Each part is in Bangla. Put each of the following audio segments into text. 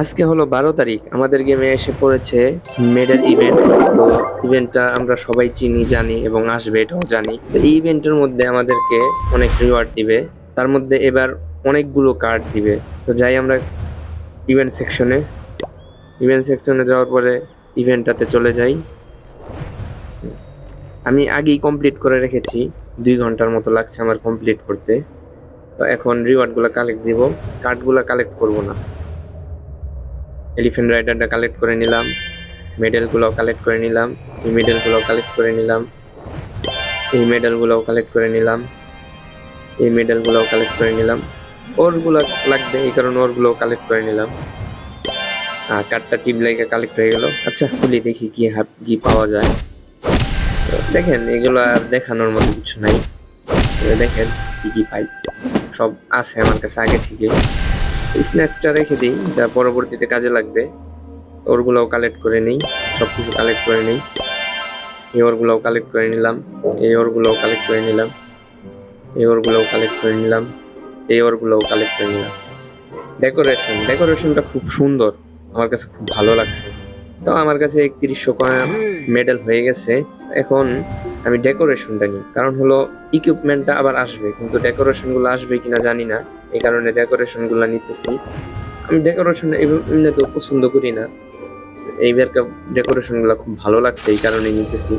আজকে হলো 12 তারিখ, আমাদের গেমে এসে পড়েছে মেডেল ইভেন্ট। তো ইভেন্টটা আমরা সবাই চিনি, জানি এবং আসবে এটাও জানি। তো এই ইভেন্টের মধ্যে আমাদেরকে অনেক রিওয়ার্ড দিবে, তার মধ্যে এবার অনেকগুলো কার্ড দিবে। তো যাই আমরা ইভেন্ট সেকশনে। ইভেন্ট সেকশনে যাওয়ার পরে ইভেন্টটাতে চলে যাই। আমি আগেই কমপ্লিট করে রেখেছি, 2 ঘন্টার মতো লাগছে আমার কমপ্লিট করতে। তো এখন রিওয়ার্ডগুলো কালেক্ট দিব, কার্ডগুলো কালেক্ট করব না। এলিফ্যান্ট রাইডারটা কালেক্ট করে নিলাম, মেডেলগুলোও কালেক্ট করে নিলাম, এই মেডেলগুলোও কালেক্ট করে নিলাম, এই মেডেলগুলোও কালেক্ট করে নিলাম, এই মেডেলগুলোও কালেক্ট করে নিলাম। ওরগুলো লাগবে, এই কারণে ওরগুলোও কালেক্ট করে নিলাম। কার্ডটা টিপ লাইকে কালেক্ট হয়ে গেল। আচ্ছা, খুলি দেখি কি পাওয়া যায়। তো দেখেন, এগুলো আর দেখানোর মতো কিছু নাই। দেখেন কি পাই, সব আছে আমার কাছে আগে থেকে। স্ন্যাক্সটা রেখে দিই, যা পরবর্তীতে কাজে লাগবে। ওরগুলোও কালেক্ট করে নিই, সব কিছু কালেক্ট করে নিই। এই ওরগুলোও কালেক্ট করে নিলাম, এই ওরগুলোও কালেক্ট করে নিলাম, এই ওরগুলোও কালেক্ট করে নিলাম, এই ওরগুলোও কালেক্ট করে নিলাম। ডেকোরেশনটা খুব সুন্দর, আমার কাছে খুব ভালো লাগছে। তো আমার কাছে 3100 মেডেল হয়ে গেছে। এখন আমি ডেকোরেশনটা নিই, কারণ হলো ইকুইপমেন্টটা আবার আসবে, কিন্তু ডেকোরেশনগুলো আসবে কিনা জানি না, এই কারণে ডেকোরেশনগুলো নিতেছি। আমি ডেকোরেশন এমনি তো পছন্দ করি না, এইবারকার ডেকোরেশনগুলো খুব ভালো লাগছে, এই কারণে নিতেছি।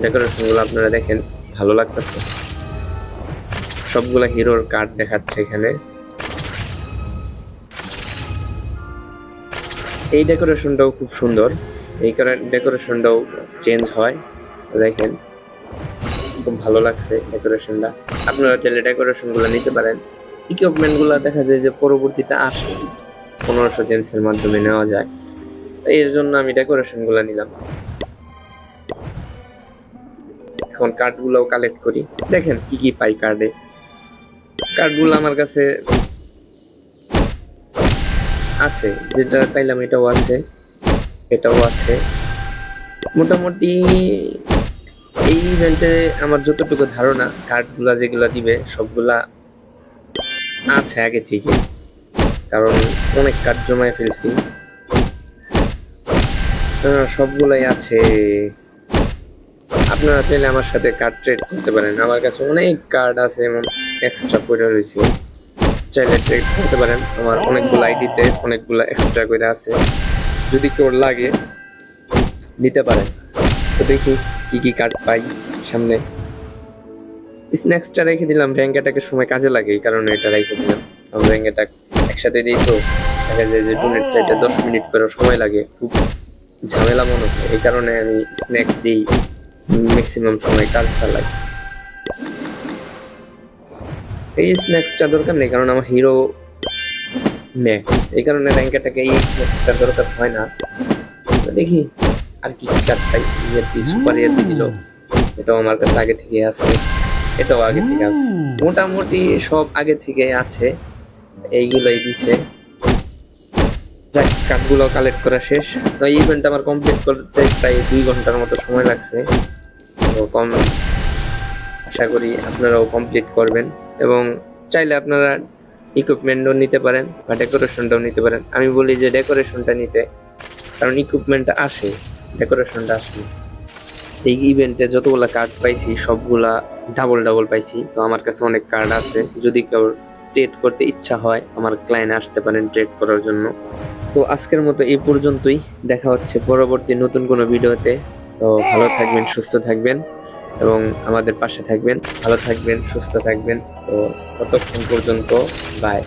ডেকোরেশনগুলো আপনারা দেখেন, ভালো লাগতেছে। সবগুলা হিরোর কার্ড দেখাচ্ছে এখানে। এই ডেকোরেশনটাও খুব সুন্দর, এই কারণে ডেকোরেশনটাও চেঞ্জ হয়। দেখেন, খুব ভালো লাগছে ডেকোরেশনটা। আপনারা চাইলে ডেকোরেশনগুলো নিতে পারেন। ইকুইপমেন্টগুলো দেখা যায় যে পরবর্তীতে আসে, 1500 জেমসের মাধ্যমে নেওয়া যায়। এর জন্য আমি ডেকোরেশনগুলো নিলাম। এখন কার্ডগুলোও কালেক্ট করি, দেখেন কি পাই কার্ডে। কার্ডগুলো আমার কাছে আছে, যেটা পাইলাম এটাও আছে, এটাও আছে। মোটামুটি এই ইভেন্টে আমার যতটুকু ধারণা, কার্ডগুলা যেগুলা দিবে সবগুলা আছে আগে থেকে, কারণ অনেক কার্ড জমায় ফেলছি। সবগুলাই আছে। আপনারা চাইলে আমার সাথে কার্ড ট্রেড করতে পারেন, আমার কাছে অনেক কার্ড আছে এবং এক্সট্রা করে রয়েছে, চাইলে ট্রেড করতে পারেন। আমার অনেকগুলো আইডিতে অনেকগুলো এক্সট্রা করে আছে, যদি কেউ লাগে নিতে পারেন। তো দেখি কি কার্ড পাই সামনে। স্ন্যাক্সটা রেখে দিলাম, র্যাঙ্ক অ্যাটাকের সময় কাজে লাগে, এই কারণে এটা রেখে দিলাম। র্যাঙ্ক অ্যাটাক একসাথে দিই তো দেখা যায় যে ডোনেট চাইতে 10 মিনিট করে সময় লাগে, খুব ঝামেলা মনে হয়, এই কারণে আমি স্ন্যাক্স দিই, ম্যাক্সিমাম সময় কাজ চালাই। এই স্ন্যাক্সটা দরকার নেই, কারণ আমার হিরো ম্যাক্স, এই কারণে র্যাঙ্ক অ্যাটাকে এই স্ন্যাক্সটা দরকার হয় না। দেখি আর কি কার্ড পাই। সুপার ইয়ারটি দিল, এটাও আমার কাছে আগে থেকে আছে, এটাও আগে থেকে আছে, মোটামুটি সব আগে থেকে আছে, এইগুলোই দিছে। যাক, কার্ডগুলো কালেক্ট করা শেষ। তো এই ইভেন্ট আমার কমপ্লিট করতে প্রায় 2 ঘন্টার মতো সময় লাগছে। তো আশা করি আপনারাও কমপ্লিট করবেন, এবং চাইলে আপনারা ইকুইপমেন্টও নিতে পারেন বা ডেকোরেশনটাও নিতে পারেন। আমি বলি যে ডেকোরেশনটা নিতে, কারণ ইকুইপমেন্টটা আসে, ডেকোরেশনটা আসে। এই ইভেন্টে যতগুলা কার্ড পাইছি সবগুলা ডাবল পাইছি। তো আমার কাছে অনেক কার্ড আছে, যদি কেউ ট্রেড করতে ইচ্ছা হয় আমার ক্লায়েন্ট আসতে পারেন ট্রেড করার জন্য। তো আজকের মতো এই পর্যন্তই, দেখা হচ্ছে পরবর্তী নতুন কোনো ভিডিওতে। তো ভালো থাকবেন, সুস্থ থাকবেন এবং আমাদের পাশে থাকবেন। ভালো থাকবেন, সুস্থ থাকবেন। তো ততক্ষণ পর্যন্ত বাই।